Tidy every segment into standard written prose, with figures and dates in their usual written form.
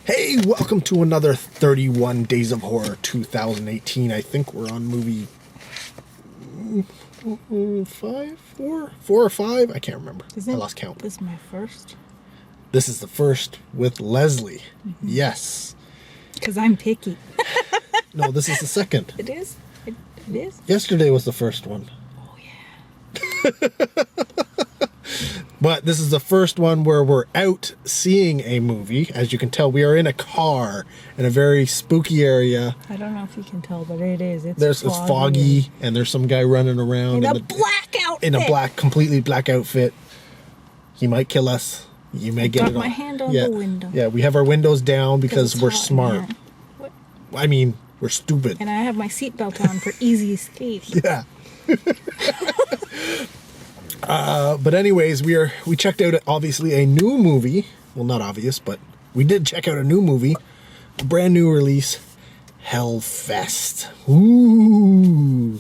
Hey, welcome to another 31 Days of Horror 2018. I think we're on movie 4 or 5. I can't remember. I lost count. This is my first? This is the first with Leslie. Mm-hmm. Yes. Because I'm picky. No, this is the second. It is? It is? Yesterday was the first one. Oh, yeah. But this is the first one where we're out seeing a movie. As you can tell, we are in a car in a very spooky area. I don't know if you can tell, but it is. It's foggy, and there's some guy running around in a black outfit. In a completely black outfit. He might kill us. You may get it on. my hand on the window. Yeah, we have our windows down because we're smart. What? I mean, we're stupid. And I have my seatbelt on for easy escape. Yeah. But anyways, we checked out obviously a new movie. Well, not obvious, but we did check out a new movie, a brand new release, Hellfest. Ooh.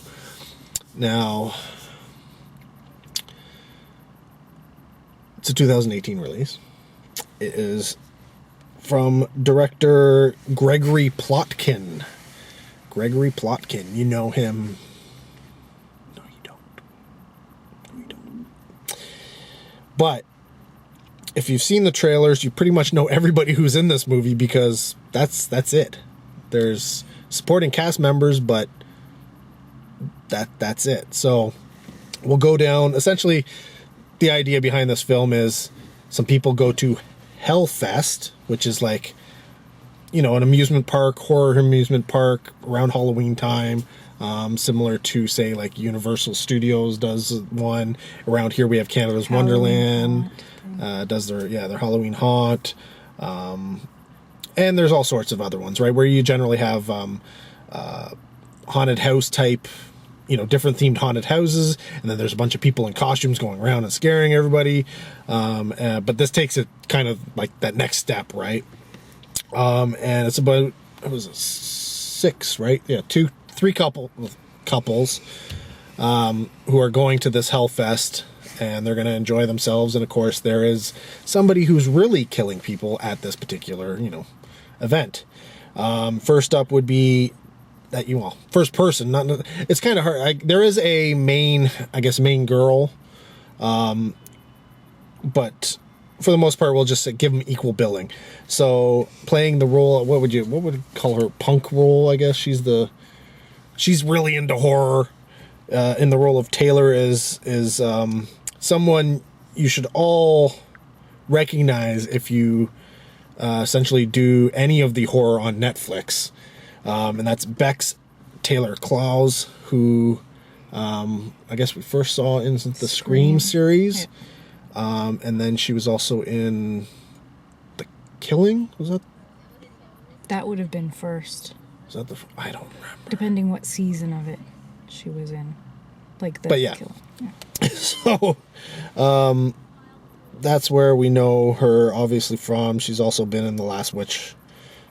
Now, it's a 2018 release. It is from director Gregory Plotkin. Gregory Plotkin, you know him. But if you've seen the trailers, you pretty much know everybody who's in this movie because that's it. There's supporting cast members, but that's it. So we'll go down. Essentially, the idea behind this film is some people go to Hellfest, which is like, you know, an amusement park, horror amusement park around Halloween time. Similar to, say, like Universal Studios does one. Around here we have Canada's Wonderland, does their Halloween Haunt. And there's all sorts of other ones, right? Where you generally have haunted house type, you know, different themed haunted houses. And then there's a bunch of people in costumes going around and scaring everybody. But this takes it kind of like that next step, right? And it's about, it was 6, right? Yeah, 3 couples who are going to this Hellfest, and they're going to enjoy themselves. And of course, there is somebody who's really killing people at this particular, you know, event. First up would be first person. It's kind of hard. There is a main girl, but for the most part, we'll just give them equal billing. So playing the role, what would you call her? Punk role, I guess. She's really into horror. In the role of Taylor is someone you should all recognize if you essentially do any of the horror on Netflix. And that's Bex Taylor Klaus, who I guess we first saw in the Scream series. Yeah. And then she was also in The Killing. Was that? That would have been first. Is that I don't remember. Depending what season of it she was in. Like the Killing. Yeah. So, that's where we know her obviously from. She's also been in The Last Witch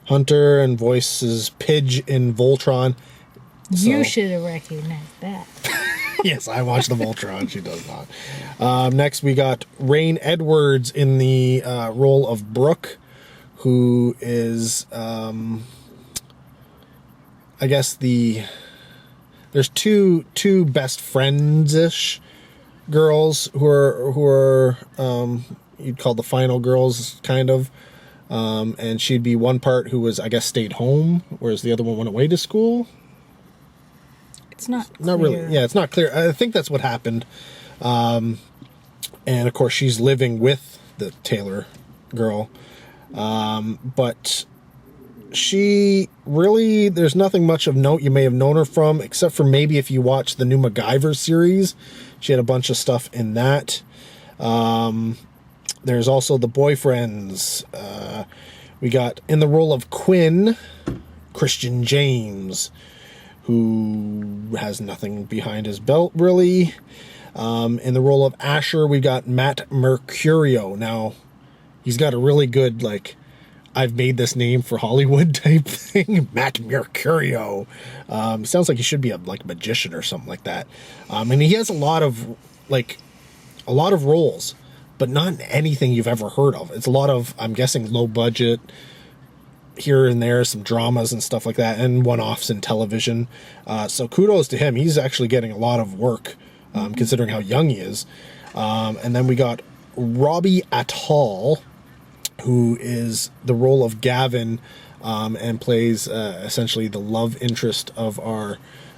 Hunter and voices Pidge in Voltron. You should have recognized that. Yes, I watched the Voltron. She does not. Next, we got Rain Edwards in the role of Brooke, who is... I guess there's two best friends-ish girls who are you'd call the final girls, kind of. And she'd be one part who was, I guess, stayed home, whereas the other one went away to school. It's not clear. Not really. Yeah, it's not clear. I think that's what happened. And of course, she's living with the Taylor girl. But she really, there's nothing much of note you may have known her from, except for maybe if you watch the new MacGyver series. She had a bunch of stuff in that. There's also The Boyfriends. We got in the role of Quinn, Christian James, who has nothing behind his belt, really. In the role of Asher, we got Matt Mercurio. Now, he's got a really good, like, I've made this name for Hollywood type thing. Matt Mercurio. Sounds like he should be a magician or something like that. And he has a lot of roles, but not anything you've ever heard of. It's a lot of, I'm guessing, low budget, here and there, some dramas and stuff like that, and one-offs in television. So kudos to him. He's actually getting a lot of work, considering how young he is. And then we got Robbie Attal, who is the role of Gavin, and plays essentially the love interest of our,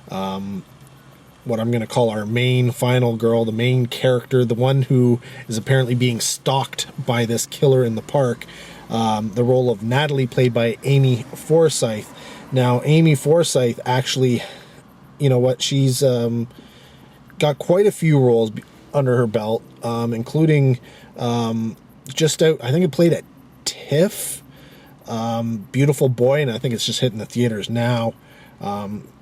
what I'm going to call our main final girl, the main character, the one who is apparently being stalked by this killer in the park. The role of Natalie, played by Amy Forsyth. Now, Amy Forsyth actually, you know what, she's got quite a few roles under her belt, including just out, I think it played at TIFF, Beautiful Boy, and I think it's just hitting the theaters now.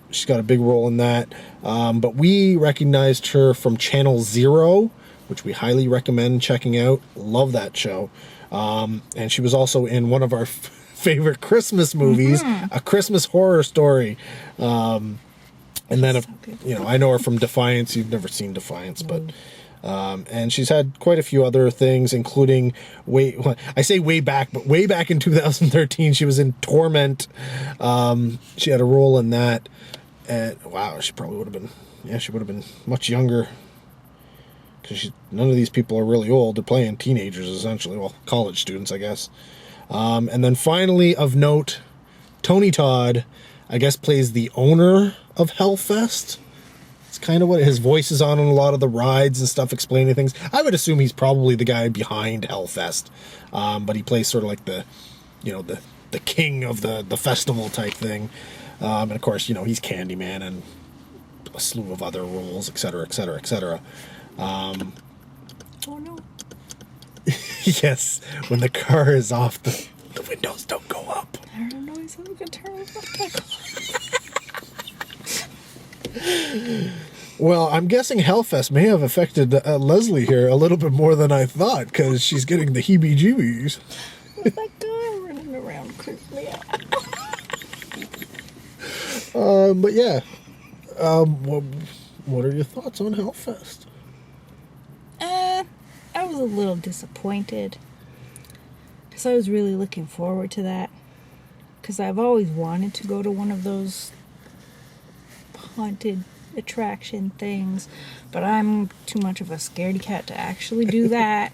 She's got a big role in that. But we recognized her from Channel Zero, which we highly recommend checking out. Love that show. And she was also in one of our favorite Christmas movies, A Christmas Horror Story. And then, you know, I know her from Defiance. You've never seen Defiance, but... and she's had quite a few other things, including I say way back in 2013, she was in Torment. She had a role in that, and wow, she probably would have been, she would have been much younger, because none of these people are really old. They're playing teenagers, essentially, well, college students, I guess. And then finally, of note, Tony Todd, I guess, plays the owner of Hellfest. It's kind of what his voice is on a lot of the rides and stuff, explaining things. I would assume he's probably the guy behind Hellfest, but he plays sort of like the king of the festival type thing. And of course, you know, he's Candyman and a slew of other roles, etc., etc., etc. Oh no! Yes, when the car is off, the windows don't go up. I don't know. He's going to turn off. Well, I'm guessing Hellfest may have affected Leslie here a little bit more than I thought, because she's getting the heebie-jeebies. What's that guy running around creeping me out? But yeah, what are your thoughts on Hellfest? I was a little disappointed, because I was really looking forward to that, because I've always wanted to go to one of those haunted attraction things, but I'm too much of a scaredy cat to actually do that.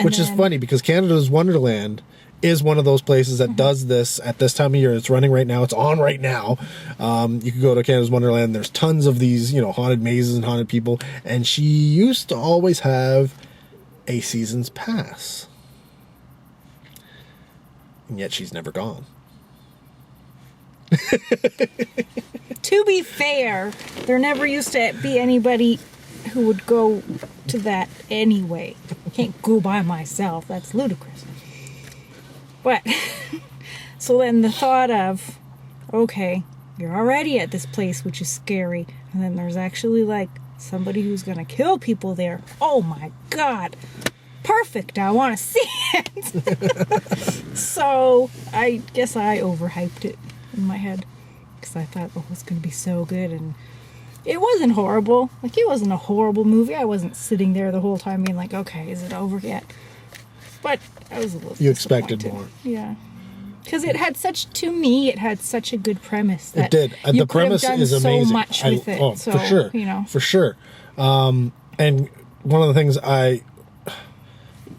Which is funny, because Canada's Wonderland is one of those places that does this at this time of year. It's running right now. It's on right now. You can go to Canada's Wonderland. There's tons of these, you know, haunted mazes and haunted people. And she used to always have a season's pass. And yet she's never gone. To be fair, there never used to be anybody who would go to that anyway. I can't go by myself. That's ludicrous. But, so then the thought of, okay, you're already at this place, which is scary, and then there's actually, like, somebody who's going to kill people there. Oh my God. Perfect. I want to see it. So, I guess I overhyped it in my head. I thought, oh, it's going to be so good, and it wasn't horrible. Like, it wasn't a horrible movie. I wasn't sitting there the whole time being like, okay, is it over yet? But I was a little You expected more. Yeah. Because it had such a good premise. That it did. The premise is amazing. So much with it. Oh, so, for sure. You know. For sure. And one of the things I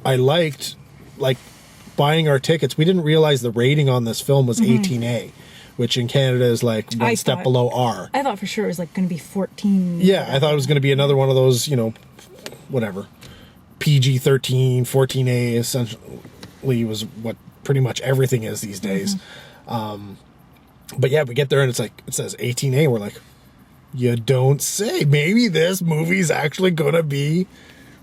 liked, like, buying our tickets, we didn't realize the rating on this film was 18A. Which in Canada is like one step below R. I thought for sure it was like going to be 14. Yeah, I thought it was going to be another one of those, you know, whatever. PG-13, 14A essentially was what pretty much everything is these days. But yeah, we get there and it's like, it says 18A. We're like, you don't say. Maybe this movie's actually going to be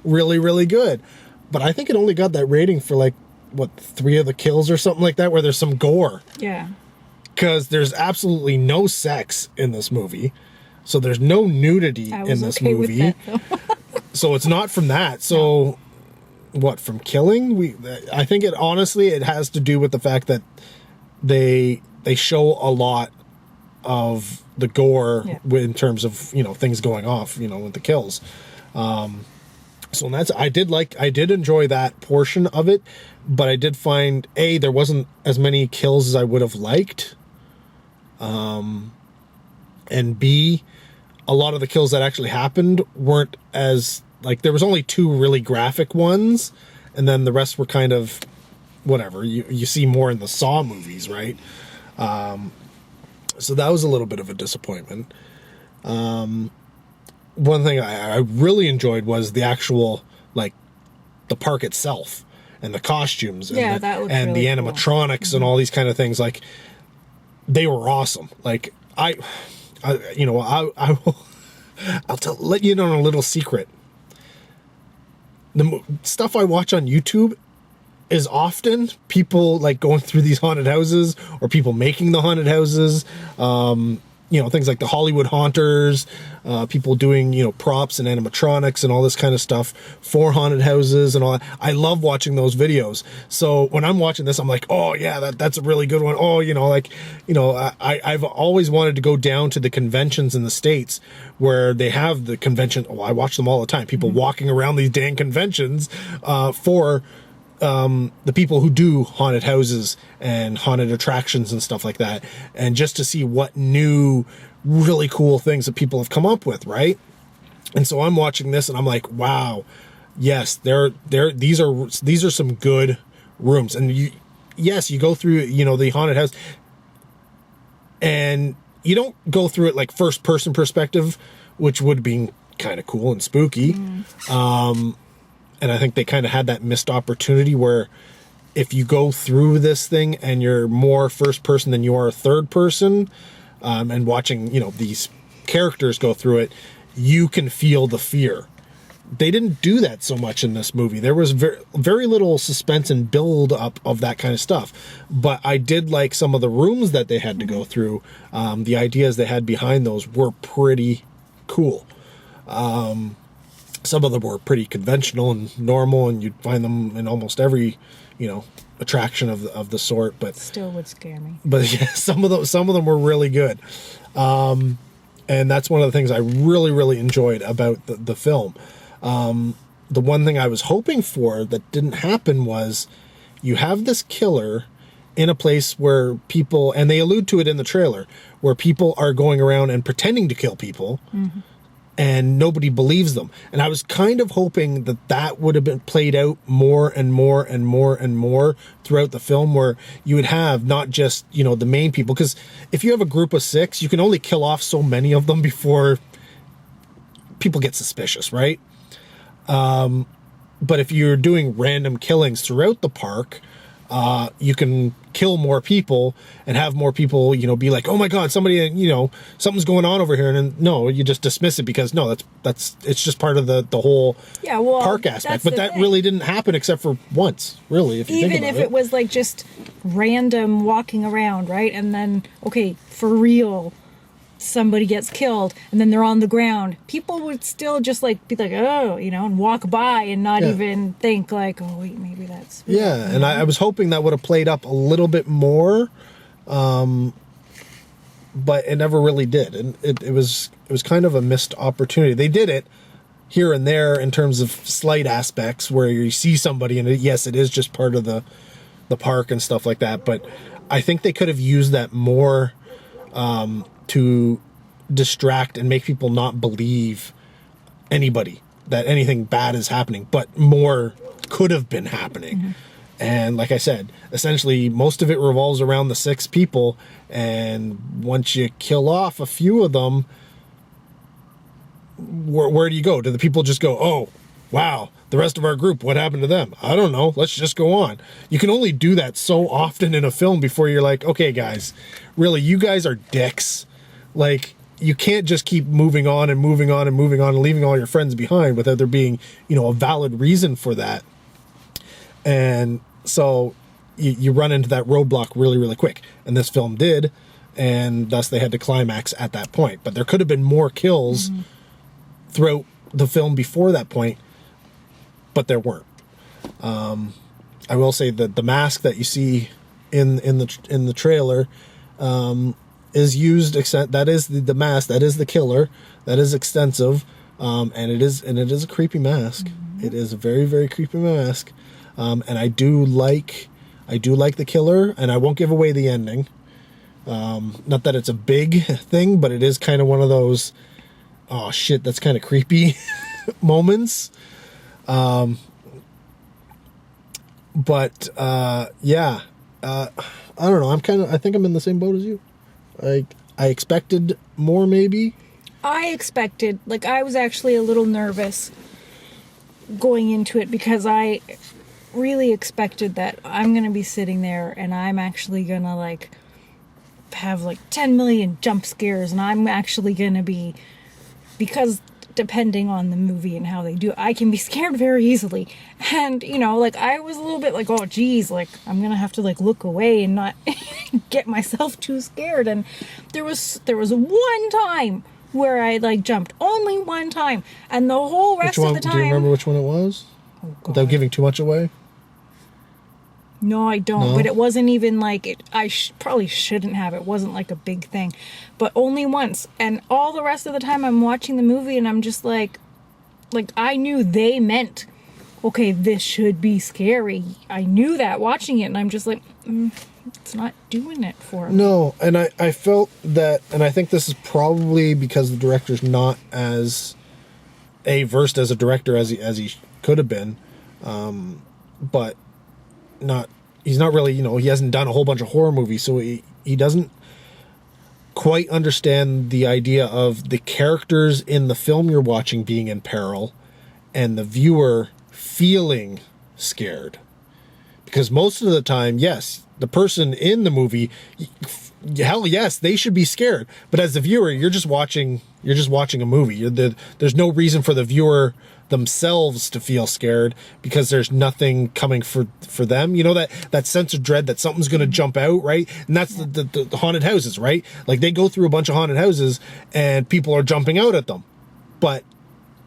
really, really good. But I think it only got that rating for like, what, 3 of the kills or something like that, where there's some gore. Yeah. Because there's absolutely no sex in this movie. So there's no nudity in this movie. So it's not from that. So what, from killing? I think it honestly, it has to do with the fact that they show a lot of the gore in terms of, you know, things going off, you know, with the kills. So I did enjoy that portion of it, but I did find there wasn't as many kills as I would have liked, and B, a lot of the kills that actually happened weren't as, like, there was only 2 really graphic ones, and then the rest were kind of whatever you see more in the Saw movies, right? So that was a little bit of a disappointment. One thing I really enjoyed was the actual, like, the park itself and the costumes and, that looks and really the animatronics and all these kind of things. Like, they were awesome. Like, I'll let you know a little secret. The stuff I watch on YouTube is often people, like, going through these haunted houses or people making the haunted houses. Things like the Hollywood Haunters, people doing, props and animatronics and all this kind of stuff for haunted houses and all that. I love watching those videos. So when I'm watching this, I'm like, oh yeah, that's a really good one. Oh, I've always wanted to go down to the conventions in the States where they have the convention. Oh, I watch them all the time. People walking around these dang conventions, for the people who do haunted houses and haunted attractions and stuff like that, and just to see what new really cool things that people have come up with, right? And so I'm watching this and I'm like, wow, yes, these are some good rooms. And you go through, the haunted house, and you don't go through it like first person perspective, which would be kind of cool and spooky. And I think they kind of had that missed opportunity where if you go through this thing and you're more first person than you are third person, and watching, these characters go through it, you can feel the fear. They didn't do that so much in this movie. There was very, very little suspense and build up of that kind of stuff. But I did like some of the rooms that they had to go through. The ideas they had behind those were pretty cool. Some of them were pretty conventional and normal, and you'd find them in almost every, attraction of the sort. But still would scare me. But yeah, some of them were really good, and that's one of the things I really, really enjoyed about the film. The one thing I was hoping for that didn't happen was you have this killer in a place where people, and they allude to it in the trailer, where people are going around and pretending to kill people. And nobody believes them. And I was kind of hoping that would have been played out more and more and more and more throughout the film, where you would have not just, the main people. Because if you have a group of 6, you can only kill off so many of them before people get suspicious, right? But if you're doing random killings throughout the park, you can kill more people and have more people, be like, oh my God, somebody, something's going on over here. And then, no, you just dismiss it because no, it's just part of the whole park aspect. But that really didn't happen except for once, really. If you think about even if it was like just random walking around, right? And then, okay, for real, somebody gets killed and then they're on the ground, people would still just like be like, oh, and walk by and not even think like, oh wait, maybe that's and I was hoping that would have played up a little bit more, but it never really did, and it was kind of a missed opportunity. They did it here and there in terms of slight aspects where you see somebody and yes, it is just part of the park and stuff like that, but I think they could have used that more to distract and make people not believe anybody that anything bad is happening, but more could have been happening. And like I said, essentially most of it revolves around the 6 people, and once you kill off a few of them, where do you go? Do the people just go, oh wow, the rest of our group, what happened to them? I don't know, let's just go on. You can only do that so often in a film before you're like, okay guys, really, you guys are dicks. Like, you can't just keep moving on and moving on and moving on and leaving all your friends behind without there being, a valid reason for that. And so you run into that roadblock really, really quick. And this film did, and thus they had to climax at that point. But there could have been more kills throughout the film before that point, but there weren't. I will say that the mask that you see in the trailer, is used, that is the mask, that is the killer, that is extensive, and it is a creepy mask. It is a very, very creepy mask. And I do like the killer, and I won't give away the ending. Not that it's a big thing, but it is kind of one of those, oh shit, that's kind of creepy moments. Yeah, I don't know. I think I'm in the same boat as you. I expected more, maybe. I was actually a little nervous going into it because I really expected that I'm going to be sitting there and I'm actually going to like have like 10 million jump scares, and I'm actually going to be, because depending on the movie and how they do it, I can be scared very easily. And, you know, like I was a little bit like, oh geez, like I'm going to have to like look away and not get myself too scared. And there was one time where I like jumped, only one time, and the whole rest of the time. Do you remember which one it was? Oh, without giving too much away? No, I don't. No? But it wasn't even like it. I probably shouldn't have. It wasn't like a big thing, but only once. And all the rest of the time, I'm watching the movie, and I'm just like I knew they meant, okay, this should be scary. I knew that watching it, and I'm just like, it's not doing it for me. No, and I felt that, and I think this is probably because the director's not as versed as a director as he could have been, but he's not really, you know, he hasn't done a whole bunch of horror movies, so he doesn't quite understand the idea of the characters in the film you're watching being in peril and the viewer feeling scared. Because most of the time, yes, the person in the movie, hell yes, they should be scared. But as the viewer, you're just watching a movie. There's no reason for the viewer themselves to feel scared because there's nothing coming for them. You know, that sense of dread that something's going to jump out, right? And that's the haunted houses, right? Like they go through a bunch of haunted houses and people are jumping out at them. But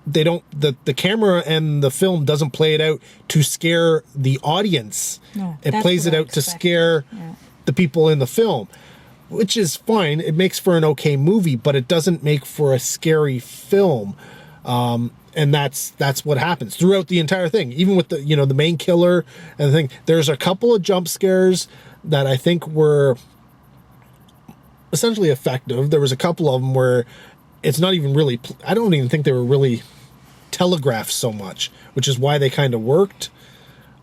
they don't, the camera and the film doesn't play it out to scare the audience. No, it plays it out to scare the people in the film, which is fine. It makes for an okay movie, but it doesn't make for a scary film. And that's what happens throughout the entire thing. Even with the main killer and the thing, there's a couple of jump scares that I think were essentially effective. There was a couple of them where it's not even really, I don't even think they were really telegraphed so much, which is why they kind of worked.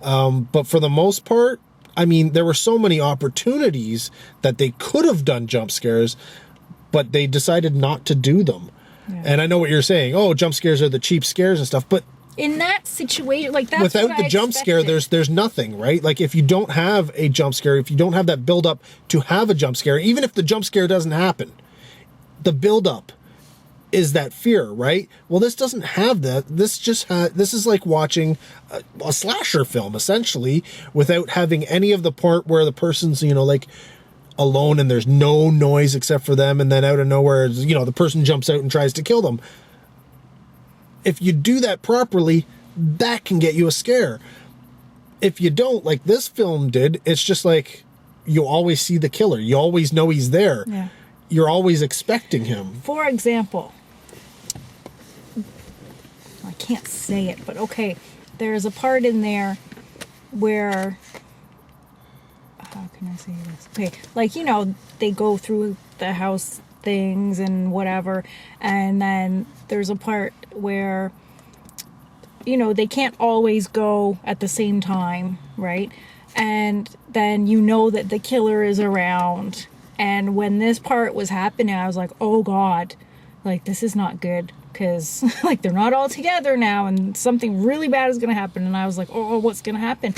But for the most part, I mean, there were so many opportunities that they could have done jump scares, but they decided not to do them. Yeah. And I know what you're saying. Oh, jump scares are the cheap scares and stuff, but in that situation, like that's without what the jump scare, there's nothing, right? Like if you don't have a jump scare, if you don't have that build up to have a jump scare, even if the jump scare doesn't happen, the build up is that fear, right? Well, this doesn't have that. This is like watching a slasher film essentially, without having any of the part where the person's, like alone and there's no noise except for them, and then out of nowhere, the person jumps out and tries to kill them. If you do that properly, that can get you a scare. If you don't, like this film did, it's just like you always see the killer. You always know he's there. Yeah. You're always expecting him. For example, I can't say it, but okay, there's a part in there where, how can I say this? Okay, like, they go through the house things and whatever, and then there's a part where, they can't always go at the same time, right? And then that the killer is around. And when this part was happening, I was like, oh God, like this is not good, because like they're not all together now and something really bad is going to happen. And I was like, oh, what's going to happen?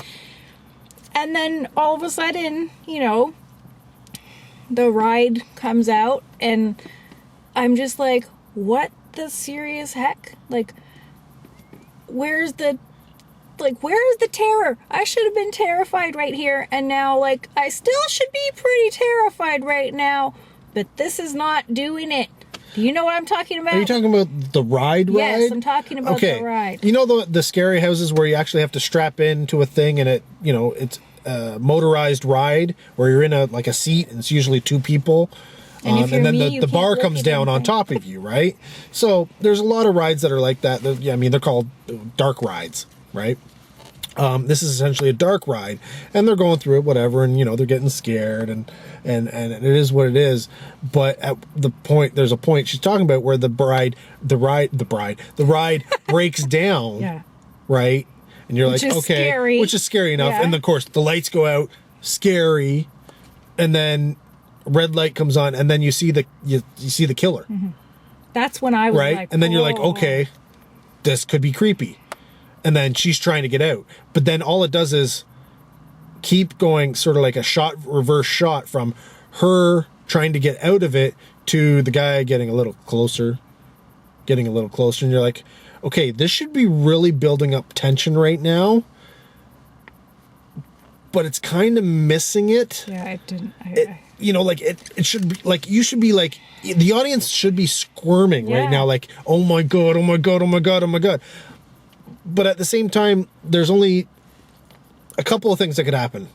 And then all of a sudden, the ride comes out and I'm just like, what the serious heck? Like, where's the terror? I should have been terrified right here, and now, like, I still should be pretty terrified right now, but this is not doing it. Do you know what I'm talking about? Are you talking about the ride? Yes, I'm talking about the ride. You know the scary houses where you actually have to strap into a thing and it's a motorized ride where you're in a seat and it's usually two people. And if you're then me, you the can't bar look comes at down on anything. top of you, right? So there's a lot of rides that are like that. Yeah, I mean, they're called dark rides, right? This is essentially a dark ride, and they're going through it, whatever, and they're getting scared, and it is what it is. But at there's a point she's talking about where the ride breaks down, Yeah. right? And you're Which like, is okay, scary. which is scary enough, Yeah. and then, of course the lights go out, scary, and then red light comes on, and then you see the killer, That's when I was right? like, And then you're like, "Oh." okay, this could be creepy. And then she's trying to get out. But then all it does is keep going, sort of like a reverse shot from her trying to get out of it to the guy getting a little closer. And you're like, okay, this should be really building up tension right now. But it's kind of missing it. Yeah, I didn't. It should be like, you should be like, the audience should be squirming right Yeah. now, like, oh my god, oh my god, oh my god, oh my god. But at the same time, there's only a couple of things that could happen,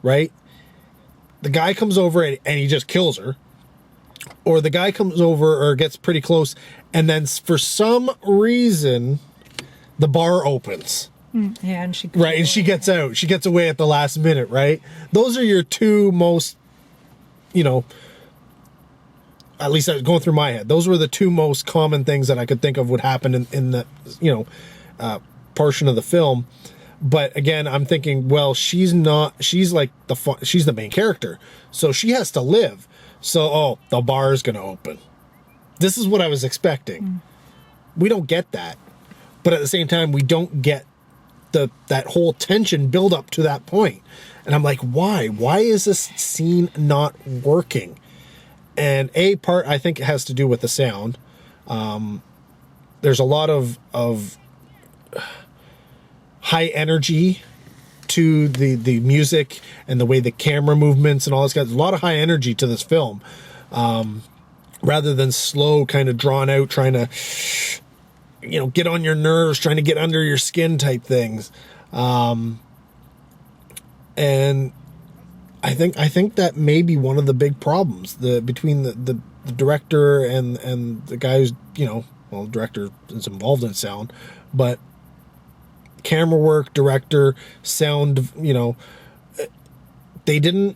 right? The guy comes over and he just kills her, or the guy comes over or gets pretty close, and then for some reason the bar opens. Yeah, and she Right, and she gets out. She gets away at the last minute, right? Those are your two most, at least going through my head, those were the two most common things that I could think of would happen in the, portion of the film. But again, I'm thinking, well, she's like she's the main character, so she has to live. So, the bar is going to open. This is what I was expecting. We don't get that. But at the same time, we don't get that whole tension build up to that point. And I'm like, why? Why is this scene not working? And a part, I think, it has to do with the sound. There's a lot of high energy to the music and the way the camera movements and all this. There's a lot of high energy to this film, rather than slow, kind of drawn out, trying to get on your nerves, trying to get under your skin type things. And I think that may be one of the big problems between the director and the guy who's the director is involved in sound, but camera work, director, sound, they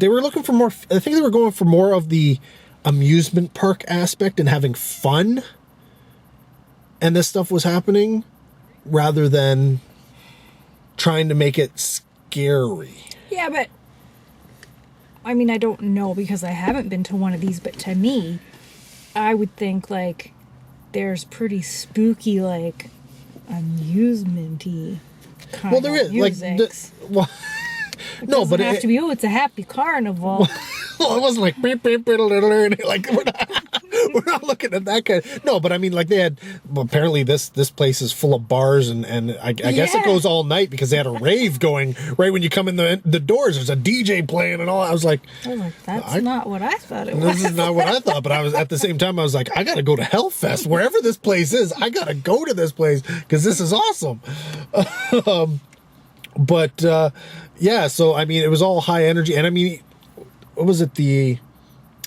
were looking for more. I think they were going for more of the amusement park aspect and having fun, and this stuff was happening rather than trying to make it scary. Yeah, but I mean, I don't know because I haven't been to one of these, but to me, I would think like there's pretty spooky, like amusement-y kind Well, there of is musics. no, Doesn't but have to be. Oh, it's a happy carnival. well, it wasn't like beep, beep, beep, like we're not looking at that kind. No, but I mean, like they had. Well, apparently, this place is full of bars, and I guess it goes all night because they had a rave going right when you come in the doors. There's a DJ playing and all. I was like, that's not what I thought it was. this is not what I thought. But I was at the same time, I was like, I gotta go to Hellfest wherever this place is. I gotta go to this place because this is awesome. But yeah, so I mean, it was all high energy, and I mean, what was it?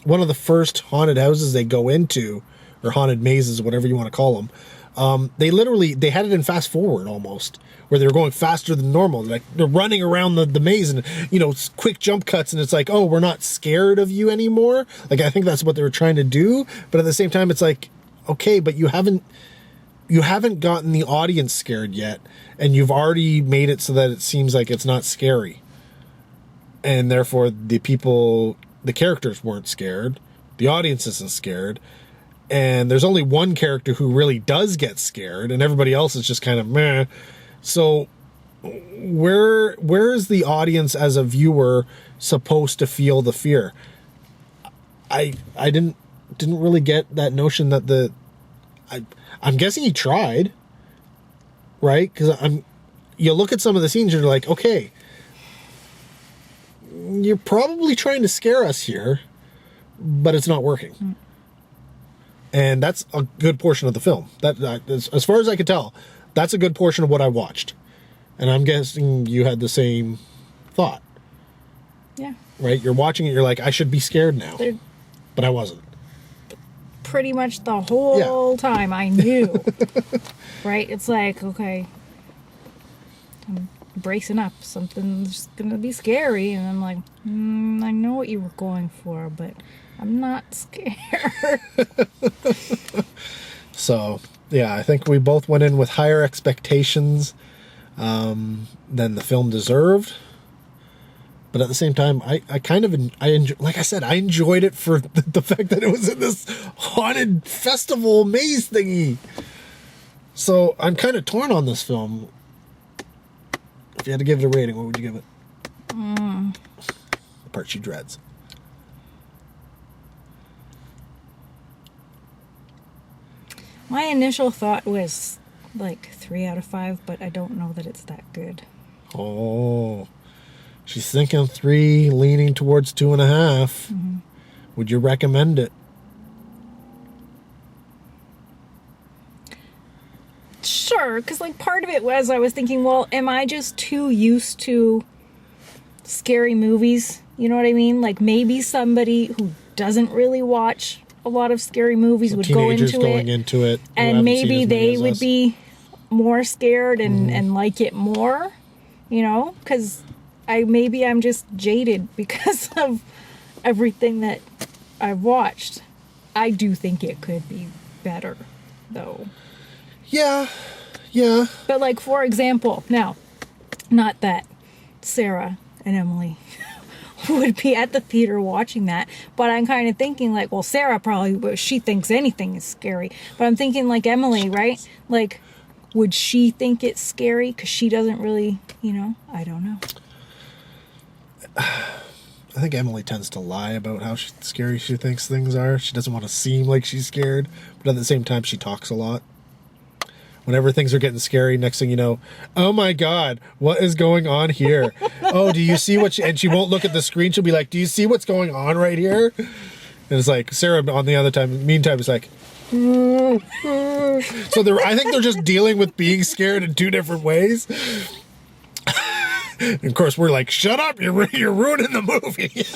One of the first haunted houses they go into, or haunted mazes, whatever you want to call them. They had it in fast forward almost, where they were going faster than normal. Like they're running around the maze, and quick jump cuts, and it's like, oh, we're not scared of you anymore. Like I think that's what they were trying to do, but at the same time, it's like, okay, but you haven't gotten the audience scared yet, and you've already made it so that it seems like it's not scary, and therefore the characters weren't scared, the audience isn't scared, and there's only one character who really does get scared, and everybody else is just kind of meh. So where is the audience as a viewer supposed to feel the fear? I didn't really get that notion that I'm guessing he tried, right? Because you look at some of the scenes and you're like, okay, you're probably trying to scare us here, but it's not working. And that's a good portion of the film. That as far as I could tell, that's a good portion of what I watched. And I'm guessing you had the same thought. Yeah. right? You're watching it, you're like, I should be scared now. They're But I wasn't. pretty much the whole time I knew. Right? It's like, okay, I'm bracing up. Something's going to be scary. And I'm like, I know what you were going for, but I'm not scared. So, yeah, I think we both went in with higher expectations than the film deserved. But at the same time, I like I said, I enjoyed it for the fact that it was in this haunted festival maze thingy. So I'm kind of torn on this film. If you had to give it a rating, what would you give it? The part she dreads. My initial thought was like 3 out of 5, but I don't know that it's that good. Oh, she's thinking 3, leaning towards 2.5. Would you recommend it? Sure, because like part of it was I was thinking, well, am I just too used to scary movies? You know what I mean? Like maybe somebody who doesn't really watch a lot of scary movies would go Teenagers into going it, into it, who and haven't seen maybe as many they as would us. be more scared and like it more, you know? Because I'm just jaded because of everything that I've watched. I do think it could be better, though. Yeah. But like, for example, now, not that Sarah and Emily would be at the theater watching that, but I'm kind of thinking like, well, Sarah probably, she thinks anything is scary, but I'm thinking like Emily, right? Like, would she think it's scary? Because she doesn't really, I don't know. I think Emily tends to lie about how scary she thinks things are. She doesn't want to seem like she's scared, but at the same time, she talks a lot. Whenever things are getting scary, next thing you know, oh my God, what is going on here? Oh, do you see what and she won't look at the screen. She'll be like, do you see what's going on right here? And it's like, Sarah on the other time, meantime, is like, so I think they're just dealing with being scared in 2 different ways. And of course, we're like, shut up, you're ruining the movie.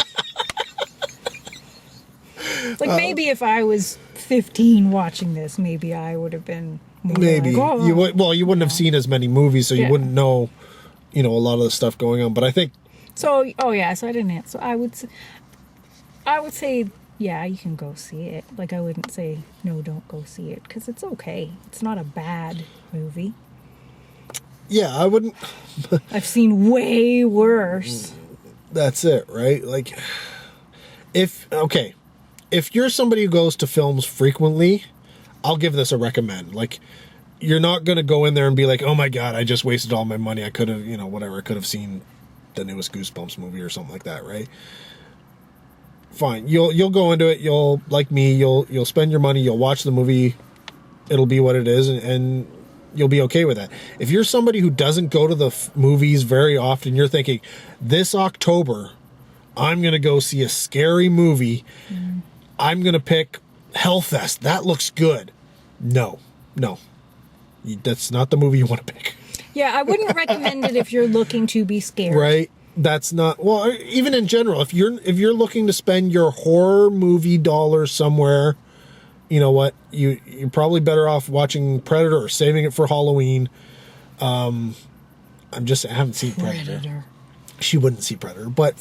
Like maybe if I was 15 watching this, maybe I would have been more Maybe like, oh, you wouldn't have seen as many movies, so you Yeah. wouldn't know, a lot of the stuff going on. But I think So, so I didn't answer. So I would say, yeah, you can go see it. Like, I wouldn't say, no, don't go see it, because it's okay. It's not a bad movie. yeah, I wouldn't. I've seen way worse. That's it, right? Like, if you're somebody who goes to films frequently, I'll give this a recommend. Like, you're not going to go in there and be like, oh my God, I just wasted all my money. I could have, whatever. I could have seen the newest Goosebumps movie or something like that, right? Fine. You'll go into it. You'll, like me, you'll spend your money. You'll watch the movie. It'll be what it is. And you'll be okay with that. If you're somebody who doesn't go to the movies very often, you're thinking, this October, I'm going to go see a scary movie. I'm going to pick Hellfest. That looks good. No. That's not the movie you want to pick. Yeah, I wouldn't recommend it if you're looking to be scared. Right? That's not, well, even in general, if you're looking to spend your horror movie dollars somewhere, you know what? You're probably better off watching Predator or saving it for Halloween. I haven't seen Predator. She wouldn't see Predator, but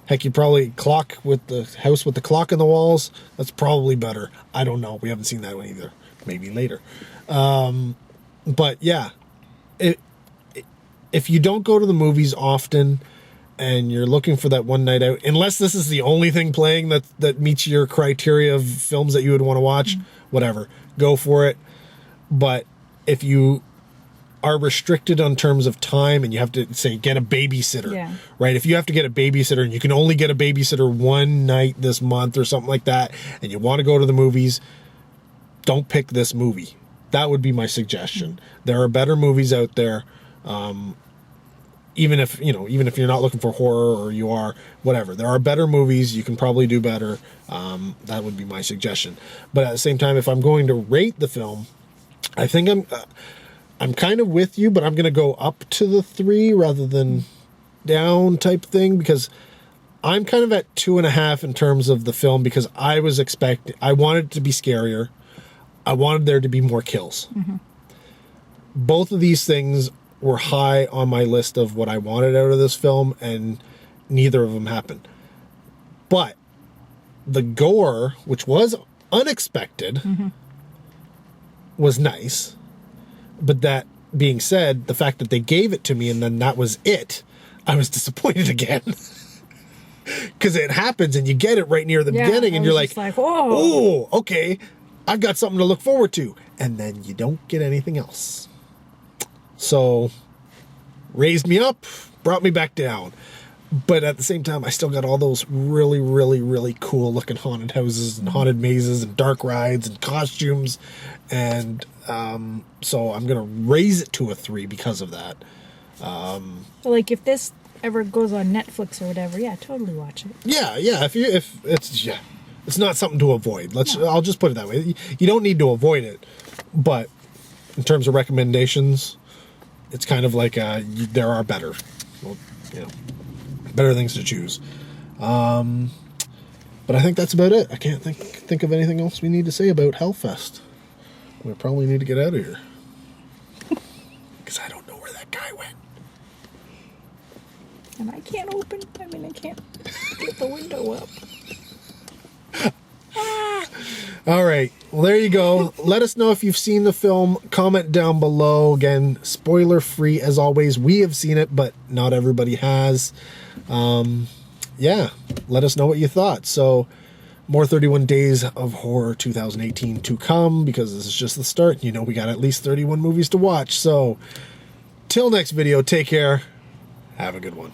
heck, you probably Clock with the house with the clock in the walls. That's probably better. I don't know. We haven't seen that one either. Maybe later. But yeah, if you don't go to the movies often and you're looking for that one night out, unless this is the only thing playing that meets your criteria of films that you would want to watch, whatever, go for it. But if you are restricted on terms of time and you have to, say, get a babysitter, right? If you have to get a babysitter and you can only get a babysitter one night this month or something like that, and you want to go to the movies, don't pick this movie. That would be my suggestion. There are better movies out there. Even if you're not looking for horror, or you are, whatever, there are better movies. You can probably do better. That would be my suggestion. But at the same time, if I'm going to rate the film, I think I'm kind of with you, but I'm going to go up to the 3 rather than down type thing, because I'm kind of at 2.5 in terms of the film, because I wanted it to be scarier. I wanted there to be more kills. Both of these things were high on my list of what I wanted out of this film, and neither of them happened. But the gore, which was unexpected, was nice. But that being said, the fact that they gave it to me and then that was it, I was disappointed again. Because it happens and you get it right near the beginning and you're like, oh, okay, I've got something to look forward to. And then you don't get anything else. So, raised me up, brought me back down. But at the same time, I still got all those really, really, really cool looking haunted houses and haunted mazes and dark rides and costumes. And so I'm going to raise it to a 3 because of that. So like if this ever goes on Netflix or whatever, yeah, totally watch it. Yeah. If it's not something to avoid. I'll just put it that way. You don't need to avoid it, but in terms of recommendations, it's kind of like there are better, better things to choose. But I think that's about it. I can't think of anything else we need to say about Hellfest. We probably need to get out of here because I don't know where that guy went. And I can't I can't get the window up. All right. Well, there you go. Let us know if you've seen the film. Comment down below. Again, spoiler free as always. We have seen it, but not everybody has. Yeah. Let us know what you thought. So, more 31 Days of Horror 2018 to come, because this is just the start. You know, we got at least 31 movies to watch. So, till next video, take care. Have a good one.